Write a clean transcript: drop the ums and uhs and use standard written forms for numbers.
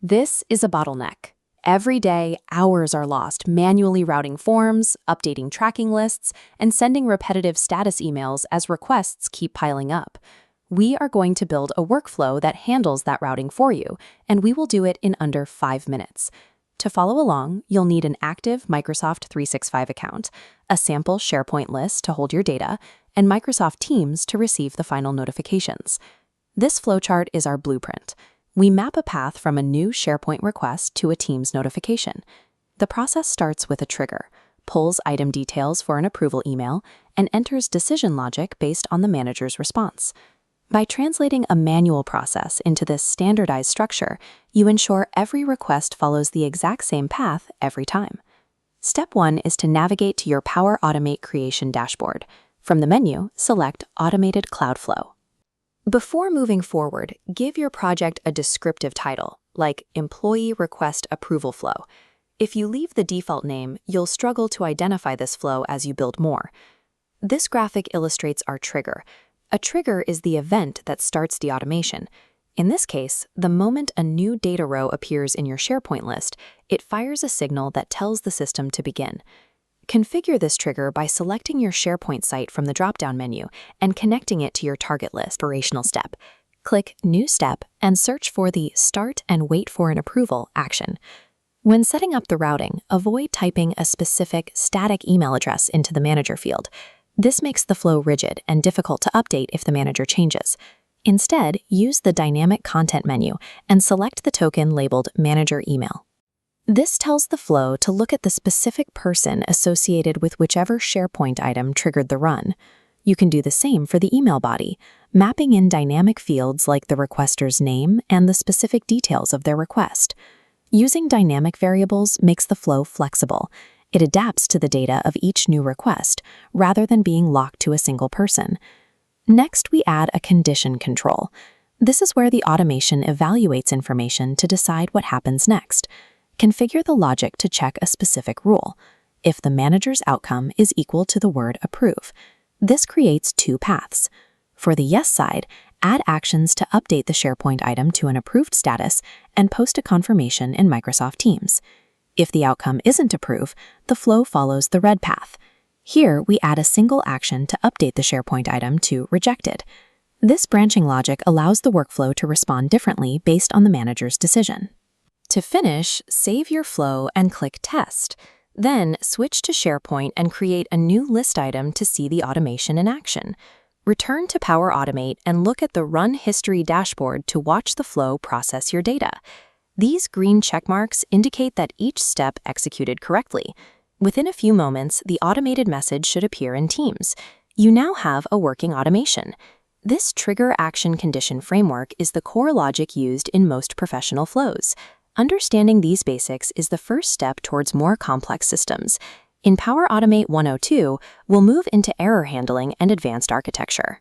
This is a bottleneck. Every day, hours are lost manually routing forms, updating tracking lists, and sending repetitive status emails as requests keep piling up. We are going to build a workflow that handles that routing for you, and we will do it in under 5 minutes. To follow along, you'll need an active Microsoft 365 account, a sample SharePoint list to hold your data, and Microsoft Teams to receive the final notifications. This flowchart is our blueprint. We map a path from a new SharePoint request to a Teams notification. The process starts with a trigger, pulls item details for an approval email, and enters decision logic based on the manager's response. By translating a manual process into this standardized structure, you ensure every request follows the exact same path every time. Step 1 is to navigate to your Power Automate creation dashboard. From the menu, select Automated Cloud Flow. Before moving forward, give your project a descriptive title, like Employee Request Approval Flow. If you leave the default name, you'll struggle to identify this flow as you build more. This graphic illustrates our trigger. A trigger is the event that starts the automation. In this case, the moment a new data row appears in your SharePoint list, it fires a signal that tells the system to begin. Configure this trigger by selecting your SharePoint site from the drop-down menu and connecting it to your target list. Operational step. Click New Step and search for the Start and Wait for an Approval action. When setting up the routing, avoid typing a specific static email address into the manager field. This makes the flow rigid and difficult to update if the manager changes. Instead, use the Dynamic Content menu and select the token labeled Manager Email. This tells the flow to look at the specific person associated with whichever SharePoint item triggered the run. You can do the same for the email body, mapping in dynamic fields like the requester's name and the specific details of their request. Using dynamic variables makes the flow flexible. It adapts to the data of each new request, rather than being locked to a single person. Next, we add a condition control. This is where the automation evaluates information to decide what happens next. Configure the logic to check a specific rule, if the manager's outcome is equal to the word approve. This creates 2 paths. For the yes side, add actions to update the SharePoint item to an approved status and post a confirmation in Microsoft Teams. If the outcome isn't approved, the flow follows the red path. Here, we add a single action to update the SharePoint item to rejected. This branching logic allows the workflow to respond differently based on the manager's decision. To finish, save your flow and click Test. Then, switch to SharePoint and create a new list item to see the automation in action. Return to Power Automate and look at the Run History dashboard to watch the flow process your data. These green checkmarks indicate that each step executed correctly. Within a few moments, the automated message should appear in Teams. You now have a working automation. This trigger action condition framework is the core logic used in most professional flows. Understanding these basics is the first step towards more complex systems. In Power Automate 102, we'll move into error handling and advanced architecture.